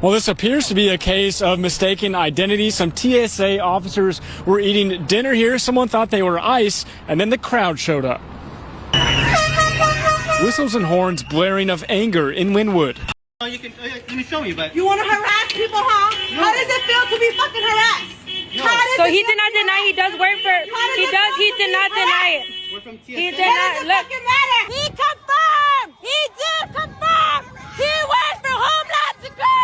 Well, this appears to be a case of mistaken identity. Some TSA officers were eating dinner here. Someone thought they were ICE, and then the crowd showed up. Whistles and horns blaring of anger in Linwood. You can, let me show you, but... You want to harass people, huh? No. How does it feel to be fucking harassed? No. So he did not deny he does work for... He did not deny it. We're from TSA. He did not... Look. He confirmed! He did confirm! He works for Homeland Security!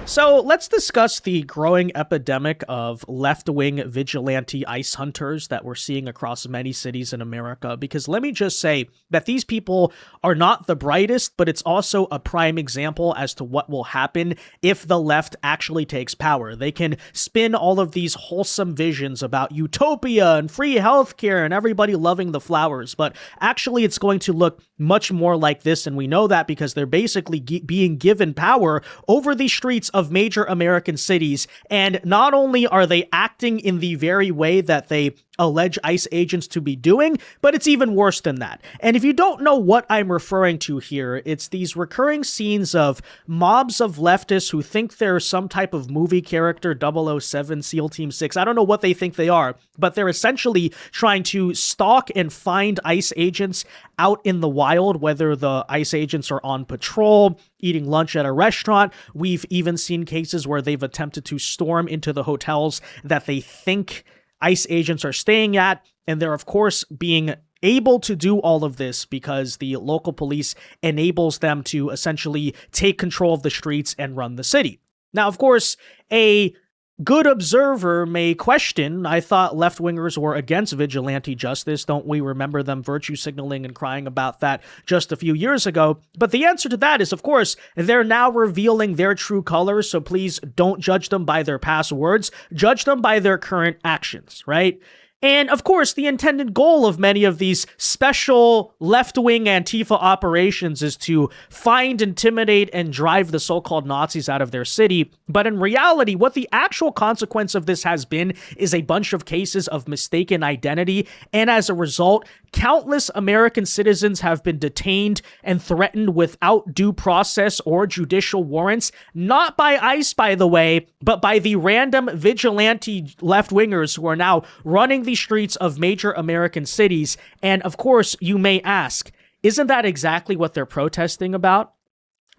So let's discuss the growing epidemic of left-wing vigilante ICE hunters that we're seeing across many cities in America, because let me just say that these people are not the brightest, but it's also a prime example as to what will happen if the left actually takes power. They can spin all of these wholesome visions about utopia and free healthcare and everybody loving the flowers, but actually it's going to look much more like this, and we know that because they're basically being given power over the streets of major American cities, and not only are they acting in the very way that they allege ICE agents to be doing, but it's even worse than that. And if you don't know what I'm referring to here, it's these recurring scenes of mobs of leftists who think they're some type of movie character, 007, SEAL Team 6. I don't know what they think they are, but they're essentially trying to stalk and find ICE agents out in the wild, whether the ICE agents are on patrol, eating lunch at a restaurant. We've even seen cases where they've attempted to storm into the hotels that they think ICE agents are staying at, and they're of course being able to do all of this because the local police enables them to essentially take control of the streets and run the city. Now, of course, a good observer may question, I thought left-wingers were against vigilante justice. Don't we remember them virtue signaling and crying about that just a few years ago? But the answer to that is, of course, they're now revealing their true colors, so please don't judge them by their past words. Judge them by their current actions, right? And of course, the intended goal of many of these special left-wing Antifa operations is to find, intimidate, and drive the so-called Nazis out of their city. But in reality, what the actual consequence of this has been is a bunch of cases of mistaken identity. And as a result, countless American citizens have been detained and threatened without due process or judicial warrants, not by ICE, by the way, but by the random vigilante left-wingers who are now running the streets of major American cities. And of course, you may ask, isn't that exactly what they're protesting about?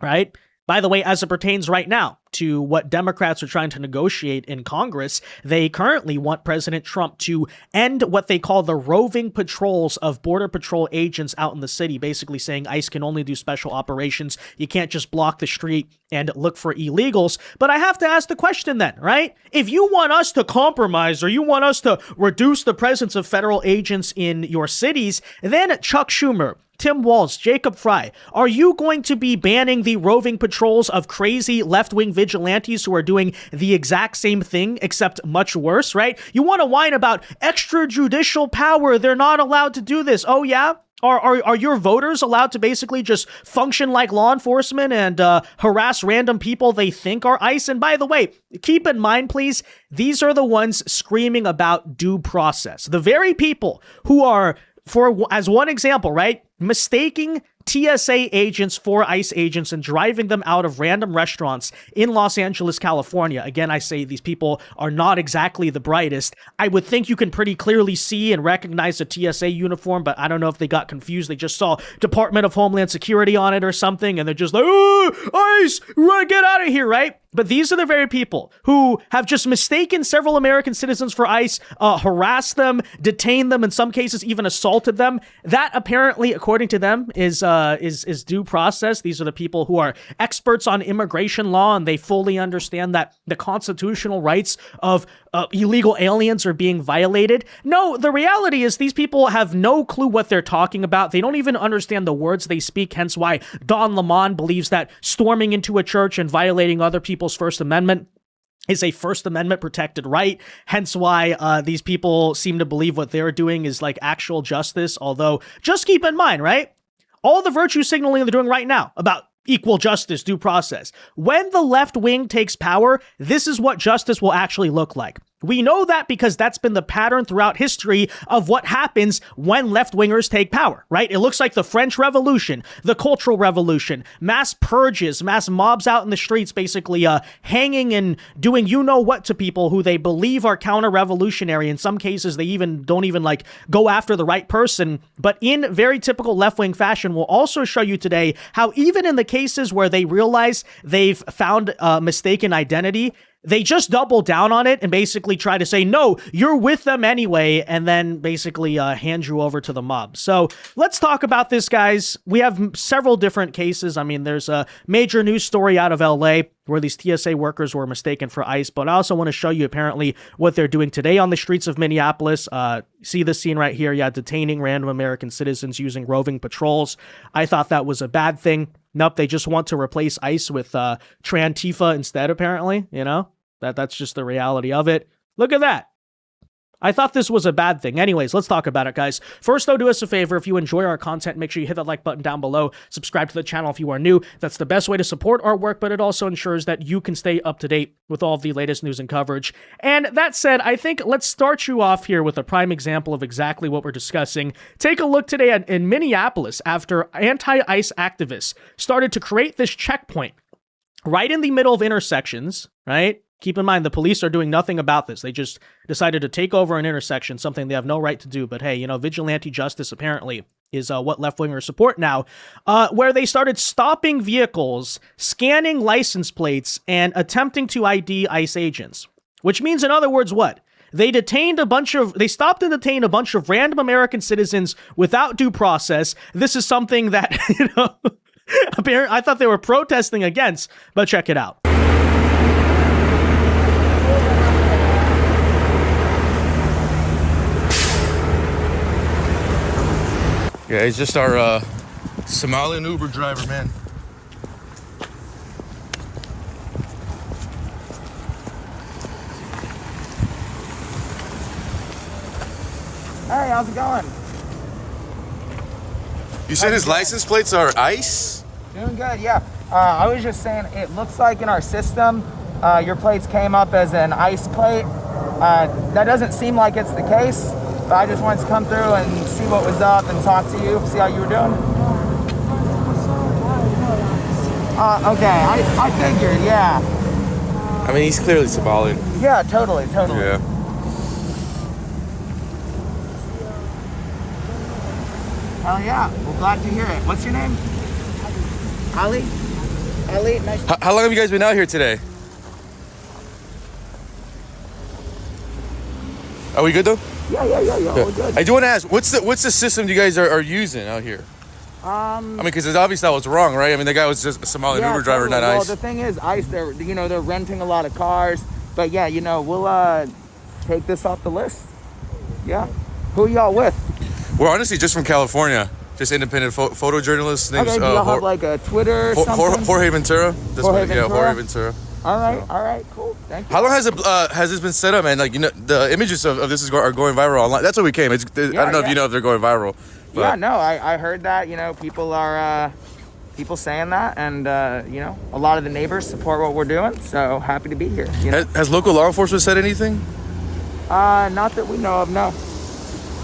Right? By the way, as it pertains right now to what Democrats are trying to negotiate in Congress, they currently want President Trump to end what they call the roving patrols of Border Patrol agents out in the city, basically saying ICE can only do special operations. You can't just block the street and look for illegals. But I have to ask the question then, right? If you want us to compromise or you want us to reduce the presence of federal agents in your cities, then Chuck Schumer, Tim Walz, Jacob Fry, are you going to be banning the roving patrols of crazy left-wing vigilantes who are doing the exact same thing, except much worse, right? You want to whine about extrajudicial power. They're not allowed to do this. Oh, yeah? Are your voters allowed to basically just function like law enforcement and harass random people they think are ICE? And by the way, keep in mind, please, these are the ones screaming about due process. The very people who are, as one example, right, mistaking TSA agents for ICE agents and driving them out of random restaurants in Los Angeles, California. Again, I say these people are not exactly the brightest. I would think you can pretty clearly see and recognize the TSA uniform, but I don't know if they got confused. They just saw Department of Homeland Security on it or something, and they're just like, oh, ICE, get out of here, right? But these are the very people who have just mistaken several American citizens for ICE, harassed them, detained them, in some cases even assaulted them. That apparently, according to them, is due process. These are the people who are experts on immigration law, and they fully understand that the constitutional rights of illegal aliens are being violated. No, the reality is these people have no clue what they're talking about. They don't even understand the words they speak, hence why Don Lemon believes that storming into a church and violating other people's First Amendment is a First Amendment protected right, hence why these people seem to believe what they're doing is like actual justice, although just keep in mind, right? All the virtue signaling they're doing right now about equal justice, due process. When the left wing takes power, this is what justice will actually look like. We know that because that's been the pattern throughout history of what happens when left-wingers take power, right? It looks like the French Revolution, the Cultural Revolution, mass purges, mass mobs out in the streets, basically hanging and doing you-know-what to people who they believe are counter-revolutionary. In some cases, they don't even like go after the right person. But in very typical left-wing fashion, we'll also show you today how even in the cases where they realize they've found a mistaken identity, they just double down on it and basically try to say, no, you're with them anyway, and then basically hand you over to the mob. So let's talk about this, guys. We have several different cases. I mean, there's a major news story out of LA where these TSA workers were mistaken for ICE, but I also want to show you apparently what they're doing today on the streets of Minneapolis. See this scene right here? Yeah, detaining random American citizens using roving patrols. I thought that was a bad thing. Nope, they just want to replace ICE with Trantifa instead, apparently, you know? That's just the reality of it. Look at that. I thought this was a bad thing. Anyways, let's talk about it, guys. First, though, do us a favor. If you enjoy our content, make sure you hit that like button down below. Subscribe to the channel if you are new. That's the best way to support our work, but it also ensures that you can stay up to date with all of the latest news and coverage. And that said, I think let's start you off here with a prime example of exactly what we're discussing. Take a look today in Minneapolis after anti-ICE activists started to create this checkpoint right in the middle of intersections, right? Keep in mind, the police are doing nothing about this. They just decided to take over an intersection, something they have no right to do. But hey, you know, vigilante justice apparently is what left-wingers support now, where they started stopping vehicles, scanning license plates, and attempting to ID ICE agents. Which means, in other words, what? They stopped and detained a bunch of random American citizens without due process. This is something that, you know, apparently I thought they were protesting against, but check it out. Yeah, he's just our Somali Uber driver, man. Hey, how's it going? You said his license plates are ICE? Doing good, yeah. I was just saying, it looks like in our system, your plates came up as an ICE plate. That doesn't seem like it's the case, but I just wanted to come through and see what was up and talk to you, see how you were doing. Okay, I figured, yeah. I mean, he's clearly Somali. Yeah, totally. Yeah. Hell yeah, well, glad to hear it. What's your name? Ali? Ali, nice. How long have you guys been out here today? Are we good though? Yeah, we're good. I do want to ask, what's the system you guys are using out here? I mean, because it's obvious that was wrong, right? I mean, the guy was just a Somali Uber driver, not ICE. Well, the thing is, ICE, they're renting a lot of cars. But yeah, you know, we'll take this off the list. Yeah. Who are y'all with? We're honestly just from California. Just independent photojournalists. Okay, do y'all have like a Twitter or something? Jorge Ventura. Jorge Ventura? Yeah, Jorge Ventura. All right, cool. Thank you. How long has this been set up, man? Like, you know, the images of this are going viral online. That's why we came. I don't know if you know if they're going viral. But. Yeah, no, I heard that. You know, people are saying that, and you know, a lot of the neighbors support what we're doing. So happy to be here. You know? Has local law enforcement said anything? Not that we know of, no.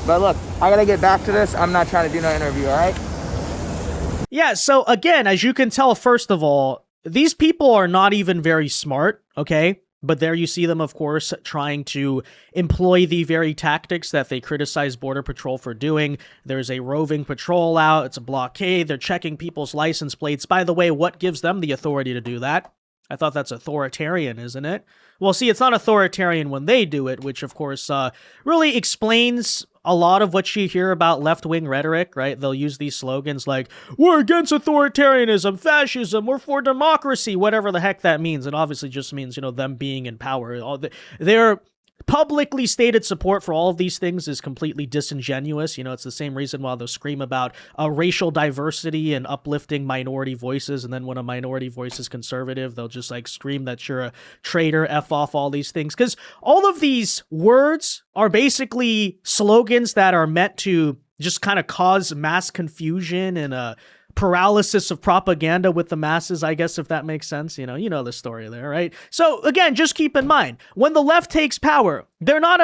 But look, I gotta get back to this. I'm not trying to do no interview. All right. Yeah. So again, as you can tell, first of all, these people are not even very smart, okay? But there you see them, of course, trying to employ the very tactics that they criticize Border Patrol for doing. There's a roving patrol out. It's a blockade. They're checking people's license plates. By the way, what gives them the authority to do that? I thought that's authoritarian, isn't it? Well, see, it's not authoritarian when they do it, which, of course, really explains a lot of what you hear about left-wing rhetoric, right? They'll use these slogans like, we're against authoritarianism, fascism, we're for democracy, whatever the heck that means. It obviously just means, you know, them being in power. Their publicly stated support for all of these things is completely disingenuous. You know, it's the same reason why they'll scream about racial diversity and uplifting minority voices, and then when a minority voice is conservative, they'll just like scream that you're a traitor, F off, all these things. Because all of these words are basically slogans that are meant to just kind of cause mass confusion and paralysis of propaganda with the masses, I guess, if that makes sense. You know the story there, right? So again, just keep in mind, when the left takes power, they're not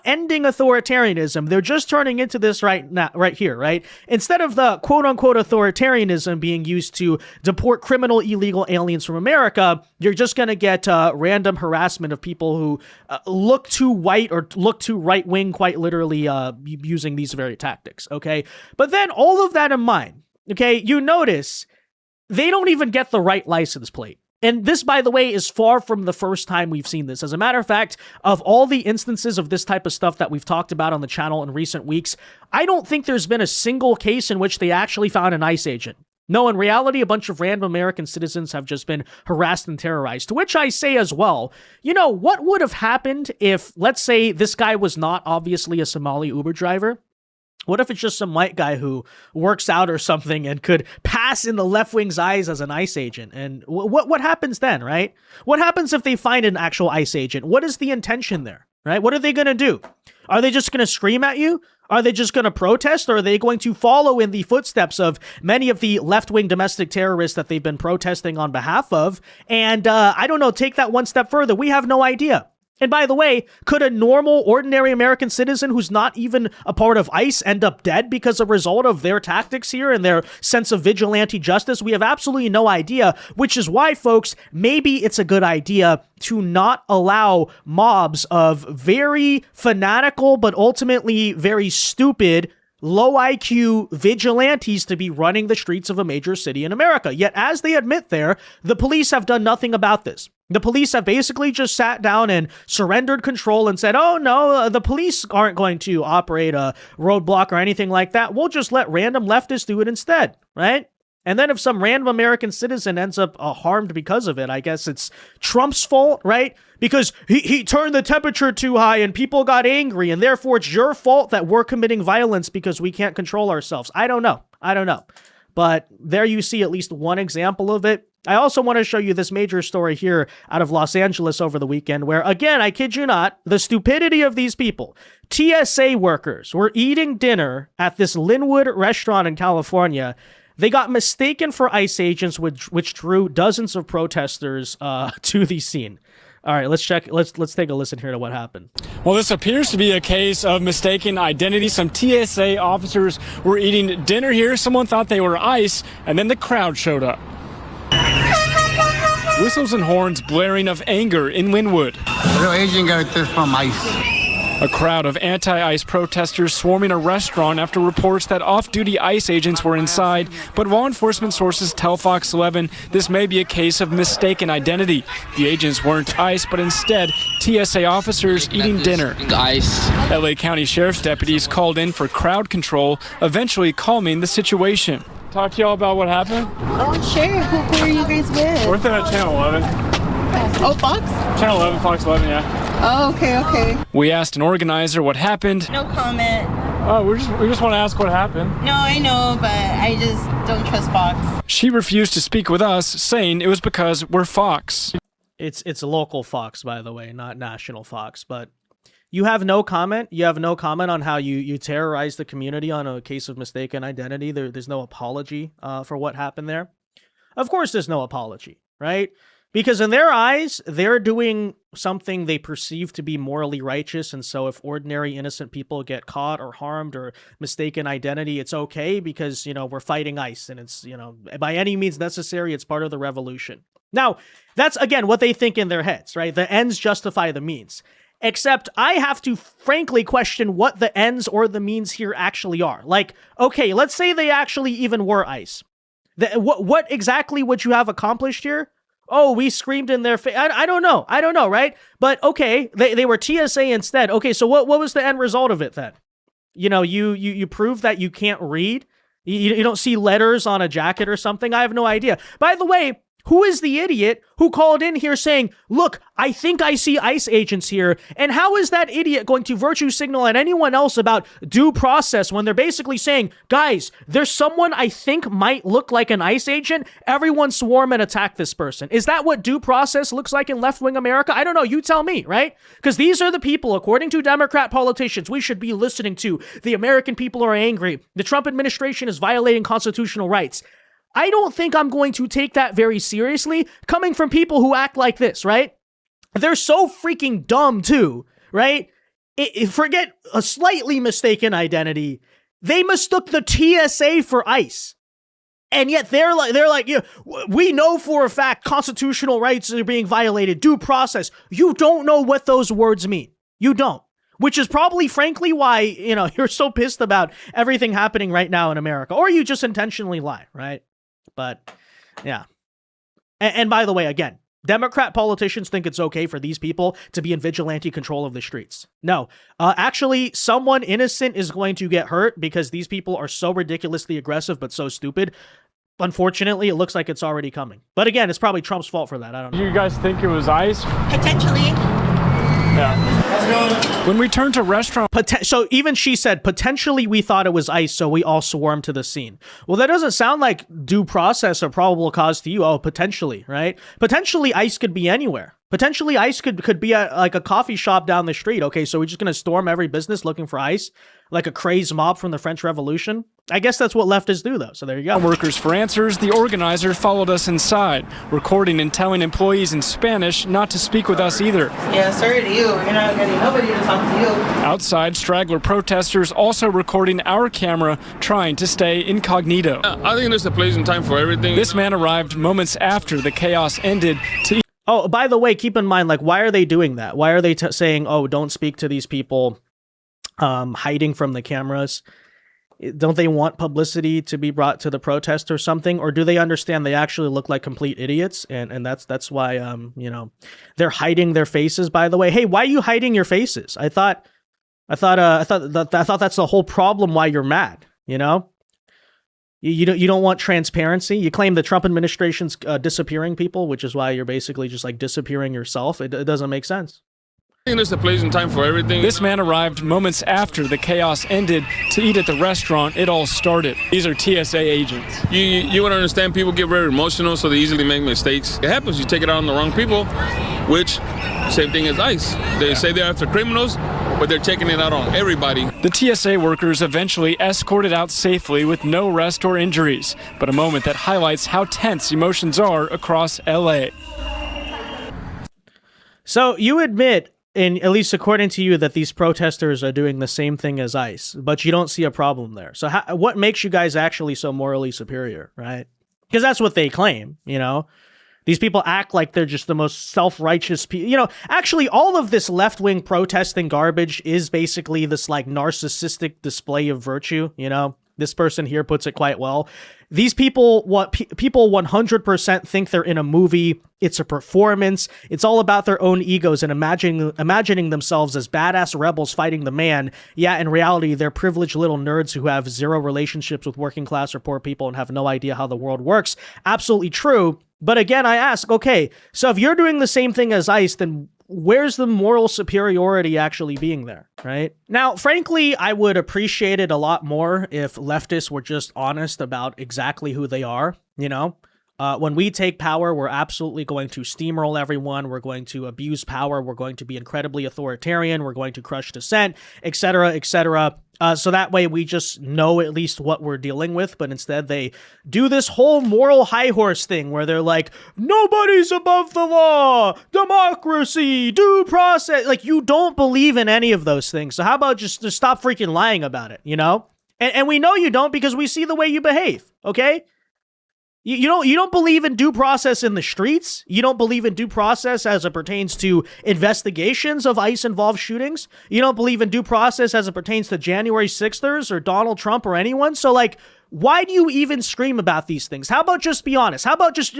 ending authoritarianism. They're just turning into this right here, right? Instead of the quote unquote authoritarianism being used to deport criminal illegal aliens from America, you're just going to get random harassment of people who look too white or look too right wing, quite literally using these very tactics. Okay. But then all of that in mind, okay, you notice they don't even get the right license plate. And this, by the way, is far from the first time we've seen this. As a matter of fact, of all the instances of this type of stuff that we've talked about on the channel in recent weeks, I don't think there's been a single case in which they actually found an ICE agent. No, in reality, a bunch of random American citizens have just been harassed and terrorized, to which I say as well, what would have happened if, let's say, this guy was not obviously a Somali Uber driver? What if it's just some white guy who works out or something and could pass in the left wing's eyes as an ICE agent? And what happens then, right? What happens if they find an actual ICE agent? What is the intention there, right? What are they going to do? Are they just going to scream at you? Are they just going to protest? Or are they going to follow in the footsteps of many of the left-wing domestic terrorists that they've been protesting on behalf of? And I don't know, take that one step further. We have no idea. And by the way, could a normal, ordinary American citizen who's not even a part of ICE end up dead because of a result of their tactics here and their sense of vigilante justice? We have absolutely no idea, which is why, folks, maybe it's a good idea to not allow mobs of very fanatical, but ultimately very stupid, low IQ vigilantes to be running the streets of a major city in America. Yet, as they admit there, the police have done nothing about this. The police have basically just sat down and surrendered control and said, oh no, the police aren't going to operate a roadblock or anything like that. We'll just let random leftists do it instead, right? And then if some random American citizen ends up harmed because of it, I guess it's Trump's fault, right? Because he turned the temperature too high and people got angry, and therefore it's your fault that we're committing violence because we can't control ourselves. I don't know. But there you see at least one example of it. I also want to show you this major story here out of Los Angeles over the weekend where, again, I kid you not, the stupidity of these people. TSA workers were eating dinner at this Linwood restaurant in California. They got mistaken for ICE agents, which drew dozens of protesters to the scene. All right, let's check. Let's take a listen here to what happened. Well, this appears to be a case of mistaken identity. Some TSA officers were eating dinner here. Someone thought they were ICE, and then the crowd showed up. Whistles and horns blaring of anger in Linwood. Real agent got this from ICE. A crowd of anti-ICE protesters swarming a restaurant after reports that off-duty ICE agents were inside, but law enforcement sources tell Fox 11 this may be a case of mistaken identity. The agents weren't ICE, but instead TSA officers eating dinner. ICE. LA County Sheriff's deputies called in for crowd control, eventually calming the situation. Talk to y'all about what happened? Oh, sure. Who are you guys with? We're at Channel 11. Oh, Fox? Channel 11, Fox 11, yeah. Oh, okay. We asked an organizer what happened. No comment. Oh, we just want to ask what happened. No, I know, but I just don't trust Fox. She refused to speak with us, saying it was because we're Fox. It's a local Fox, by the way, not national Fox, but you have no comment? You have no comment on how you terrorized the community on a case of mistaken identity? There's no apology for what happened there? Of course there's no apology, right? Because in their eyes, they're doing something they perceive to be morally righteous, and so if ordinary innocent people get caught or harmed or mistaken identity, it's okay because, we're fighting ICE, and it's, by any means necessary, it's part of the revolution. Now, that's, again, what they think in their heads, right? The ends justify the means. Except I have to frankly question what the ends or the means here actually are. Like, okay, let's say they actually even were ICE. What exactly would you have accomplished here? Oh, we screamed in their face. I don't know, right? But okay, they were TSA instead. Okay, so what was the end result of it then? You prove that you can't read? You don't see letters on a jacket or something? I have no idea. By the way, Who is the idiot who called in here saying, look, I think I see ICE agents here? And how is that idiot going to virtue signal at anyone else about due process when they're basically saying, guys, there's someone I think might look like an ICE agent. Everyone swarm and attack this person. Is that what due process looks like in left-wing America? I don't know. You tell me, right? Because these are the people, according to Democrat politicians, we should be listening to. The American people are angry. The Trump administration is violating constitutional rights. I don't think I'm going to take that very seriously coming from people who act like this, right? They're so freaking dumb too, right? Forget a slightly mistaken identity. They mistook the TSA for ICE. And yet they're like, yeah, we know for a fact constitutional rights are being violated, due process. You don't know what those words mean. You don't. Which is probably, frankly, why, you're so pissed about everything happening right now in America. Or you just intentionally lie, right? But, yeah. And by the way, again, Democrat politicians think it's okay for these people to be in vigilante control of the streets. No. Actually, someone innocent is going to get hurt because these people are so ridiculously aggressive but so stupid. Unfortunately, it looks like it's already coming. But again, it's probably Trump's fault for that. I don't know. You guys think it was ICE? Potentially. Yeah. When we turn to restaurant... So even she said, potentially we thought it was ICE, so we all swarmed to the scene. Well, that doesn't sound like due process or probable cause to you. Oh, potentially, right? Potentially ICE could be anywhere. Potentially ICE could be at like a coffee shop down the street. Okay, so we're just going to storm every business looking for ICE? Like a crazed mob from the French Revolution? I guess that's what leftists do, though, so there you go. Workers for answers, the organizer followed us inside, recording and telling employees in Spanish not to speak with us either. Yeah, sorry to you. You're not getting nobody to talk to you. Outside, straggler protesters also recording our camera, trying to stay incognito. I think there's a place and time for everything. This man arrived moments after the chaos ended to... Oh, by the way, keep in mind, like, why are they doing that? Why are they saying, oh, don't speak to these people, hiding from the cameras? Don't they want publicity to be brought to the protest or something? Or do they understand they actually look like complete idiots? And that's why, they're hiding their faces, by the way. Hey, why are you hiding your faces? I thought that's the whole problem why you're mad, You don't want transparency. You claim the Trump administration's disappearing people, which is why you're basically just like disappearing yourself. It doesn't make sense. I think there's a place and time for everything. This man arrived moments after the chaos ended to eat at the restaurant it all started. These are TSA agents. You want to understand, people get very emotional, so they easily make mistakes. It happens. You take it out on the wrong people, which same thing as ICE. They say they're after criminals, but they're taking it out on everybody. The TSA workers eventually escorted out safely with no arrest or injuries, but a moment that highlights how tense emotions are across LA. So you admit, and at least according to you, that these protesters are doing the same thing as ICE, but you don't see a problem there. So what makes you guys actually so morally superior, right? Because that's what they claim, These people act like they're just the most self-righteous people. Actually, all of this left-wing protesting garbage is basically this, like, narcissistic display of virtue, This person here puts it quite well. These people, people 100% think they're in a movie. It's a performance. It's all about their own egos and imagining themselves as badass rebels fighting the man. Yeah, in reality, they're privileged little nerds who have zero relationships with working class or poor people and have no idea how the world works. Absolutely true. But again, I ask, okay, so if you're doing the same thing as ICE, then where's the moral superiority actually being there, right? Now, frankly, I would appreciate it a lot more if leftists were just honest about exactly who they are, When we take power, we're absolutely going to steamroll everyone. We're going to abuse power. We're going to be incredibly authoritarian. We're going to crush dissent, etc., etc. So that way we just know at least what we're dealing with. But instead they do this whole moral high horse thing where they're like, nobody's above the law, democracy, due process. Like, you don't believe in any of those things. So how about just stop freaking lying about it, And we know you don't because we see the way you behave, okay? You don't believe in due process in the streets. You don't believe in due process as it pertains to investigations of ICE-involved shootings. You don't believe in due process as it pertains to January 6thers or Donald Trump or anyone. So, like, why do you even scream about these things? How about just be honest? How about just,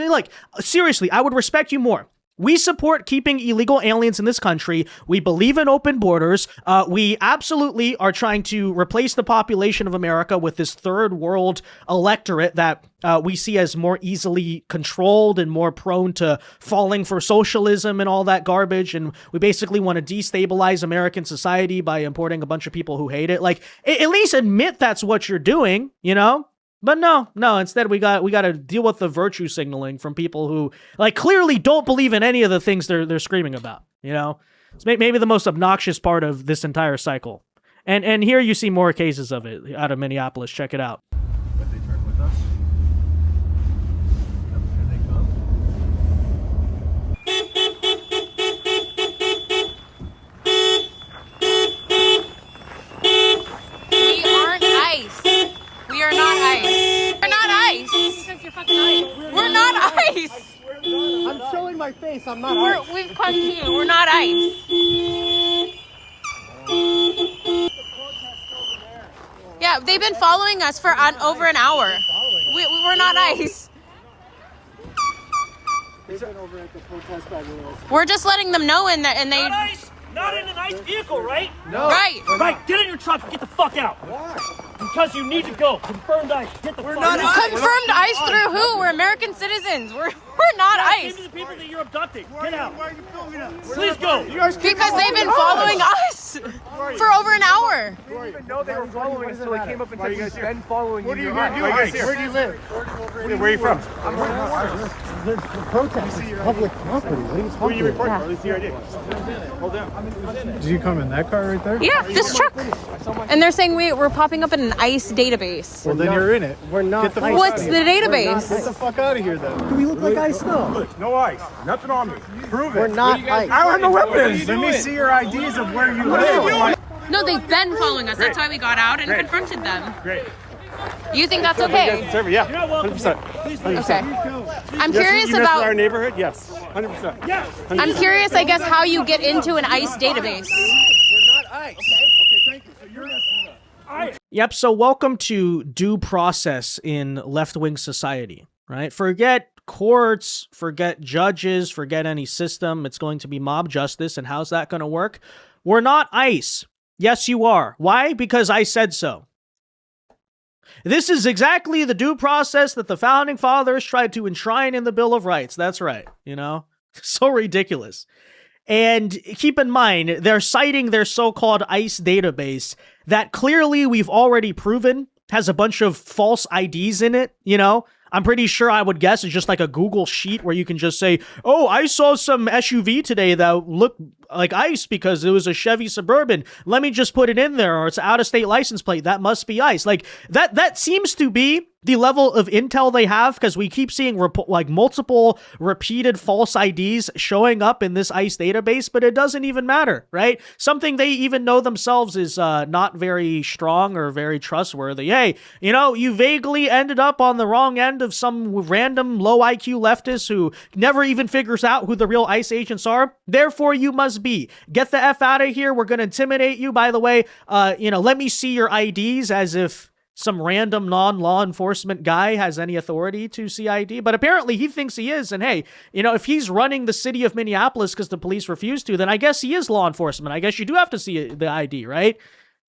seriously, I would respect you more. We support keeping illegal aliens in this country. We believe in open borders. We absolutely are trying to replace the population of America with this third world electorate that we see as more easily controlled and more prone to falling for socialism and all that garbage. And we basically want to destabilize American society by importing a bunch of people who hate it. Like, at least admit that's what you're doing, you know? But no, instead we got to deal with the virtue signaling from people who, like, clearly don't believe in any of the things they're screaming about, you know? It's maybe the most obnoxious part of this entire cycle. And here you see more cases of it out of Minneapolis. Check it out. But they turn with us. Here they come. We aren't ICE. We are not ICE. We're not ICE. Because you're fucking ICE. We're not ICE. I'm showing my face. I'm not ICE. We've come to you. We're not ICE. Yeah, they've been following us for over an hour. We're not ICE. They've been over at the protest by the We're just letting them know, and they. Not ICE. Not in a nice vehicle, right? No. Right. Right. Get in your truck and get the fuck out. Why? Because you need to go. Confirmed ICE. Get the fuck not out. ICE. Confirmed ICE through who? We're American citizens. We're not ICE. These are the people that you're abducting. Get out. Why are you filming us? Please go. Because they've been following us for over an hour. I didn't even know they were following us until they came up and said, we've been following you. What are you here doing? Where do you live? Where are you from? I'm from the protest. It's public property. What are you talking about? Who are you reporting? Let me see your ID. Hold down. Did you come in that car right there? Yeah, this truck. And they're saying we're popping up in an ICE database. Well, then you're in it. We're not. What's the database? Get the fuck out of here, then. Do we look like ICE now? No ICE. Nothing on me. Prove it. We're not ICE. I don't have no weapons. Let me see your IDs of where you live. No, they've been following us. That's why we got out and confronted them. Great. You think that's okay? Yeah, 100%. Okay. I'm curious about our neighborhood. Yes, 100%. Yeah. I'm curious, I guess, how you get into an ICE database. We're not ICE. Okay, thank you. So you're messing up. Yep, so welcome to due process in left-wing society, right? Forget courts, forget judges, forget any system. It's going to be mob justice, and how's that going to work? We're not ICE. Yes, you are. Why? Because I said so. This is exactly the due process that the founding fathers tried to enshrine in the Bill of Rights. That's right, you know? So ridiculous. And keep in mind, they're citing their so-called ICE database that clearly we've already proven has a bunch of false IDs in it, you know? I'm pretty sure I would guess it's just like a Google sheet where you can just say, oh, I saw some SUV today that looked like ICE because it was a Chevy Suburban. Let me just put it in there, or it's an out-of-state license plate. That must be ICE. Like, that seems to be the level of intel they have, because we keep seeing like multiple repeated false IDs showing up in this ICE database, but it doesn't even matter, right? Something they even know themselves is not very strong or very trustworthy. Hey, you know, you vaguely ended up on the wrong end of some random low IQ leftist who never even figures out who the real ICE agents are. Therefore, you must be. Get the F out of here. We're going to intimidate you. By the way, you know, let me see your IDs, as if some random non-law enforcement guy has any authority to see ID. But apparently he thinks he is. And hey, you know, if he's running the city of Minneapolis because the police refuse to, then I guess he is law enforcement. I guess you do have to see the ID, right?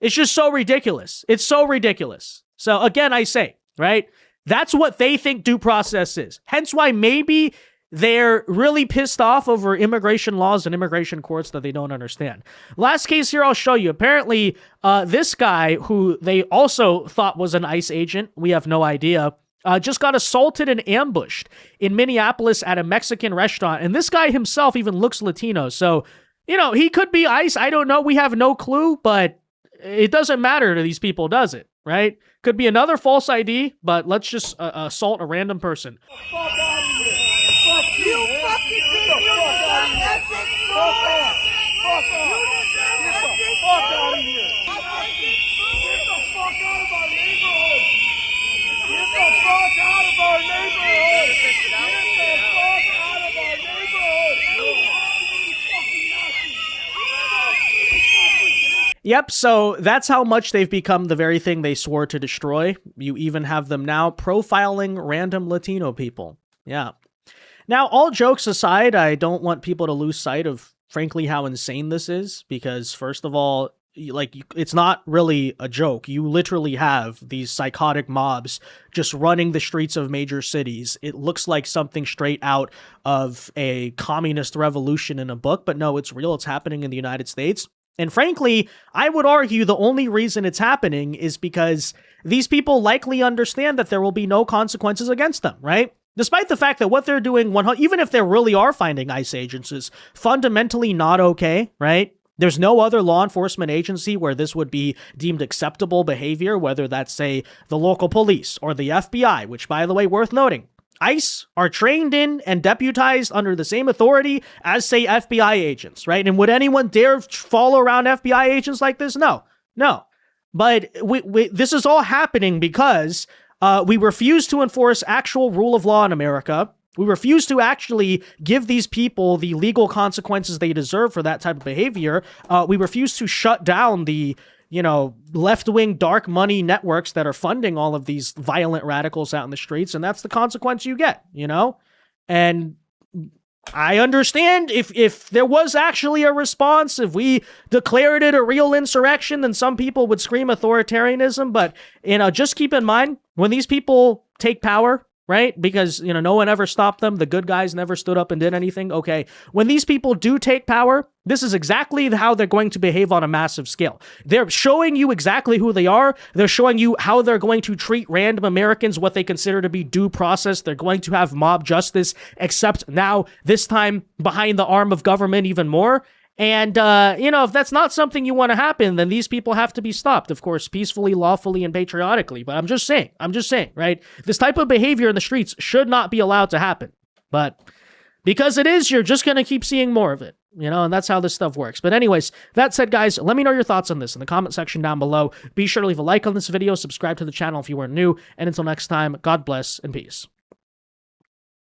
It's just so ridiculous. It's so ridiculous. So again, I say, right? That's what they think due process is. Hence why maybe they're really pissed off over immigration laws and immigration courts that they don't understand. Last case here I'll show you. Apparently, this guy, who they also thought was an ICE agent, we have no idea, just got assaulted and ambushed in Minneapolis at a Mexican restaurant. And this guy himself even looks Latino. So, you know, he could be ICE. I don't know. We have no clue, but it doesn't matter to these people, does it? Right? Could be another false ID, but let's just assault a random person. Yep, so that's how much they've become the very thing they swore to destroy. You even have them now profiling random Latino people. Yeah. Now, all jokes aside, I don't want people to lose sight of, frankly, how insane this is, because first of all, it's not really a joke. You literally have these psychotic mobs just running the streets of major cities. It looks like something straight out of a communist revolution in a book, but no, it's real. It's happening in the United States. And frankly, I would argue the only reason it's happening is because these people likely understand that there will be no consequences against them, right? Despite the fact that what they're doing, even if they really are finding ICE agents, is fundamentally not okay, right? There's no other law enforcement agency where this would be deemed acceptable behavior, whether that's, say, the local police or the FBI, which, by the way, worth noting, ICE are trained in and deputized under the same authority as, say, FBI agents, right? And would anyone dare follow around FBI agents like this? No. But this is all happening because we refuse to enforce actual rule of law in America. We refuse to actually give these people the legal consequences they deserve for that type of behavior. We refuse to shut down the, left-wing dark money networks that are funding all of these violent radicals out in the streets. And that's the consequence you get, And I understand if there was actually a response, if we declared it a real insurrection, then some people would scream authoritarianism. But, just keep in mind, when these people take power, right? Because, no one ever stopped them. The good guys never stood up and did anything. Okay. When these people do take power, this is exactly how they're going to behave on a massive scale. They're showing you exactly who they are. They're showing you how they're going to treat random Americans, what they consider to be due process. They're going to have mob justice, except now, this time, behind the arm of government even more. And, if that's not something you want to happen, then these people have to be stopped, of course, peacefully, lawfully, and patriotically. But I'm just saying, right? This type of behavior in the streets should not be allowed to happen. But because it is, you're just going to keep seeing more of it, and that's how this stuff works. But anyways, that said, guys, let me know your thoughts on this in the comment section down below. Be sure to leave a like on this video, subscribe to the channel if you are new, and until next time, God bless and peace.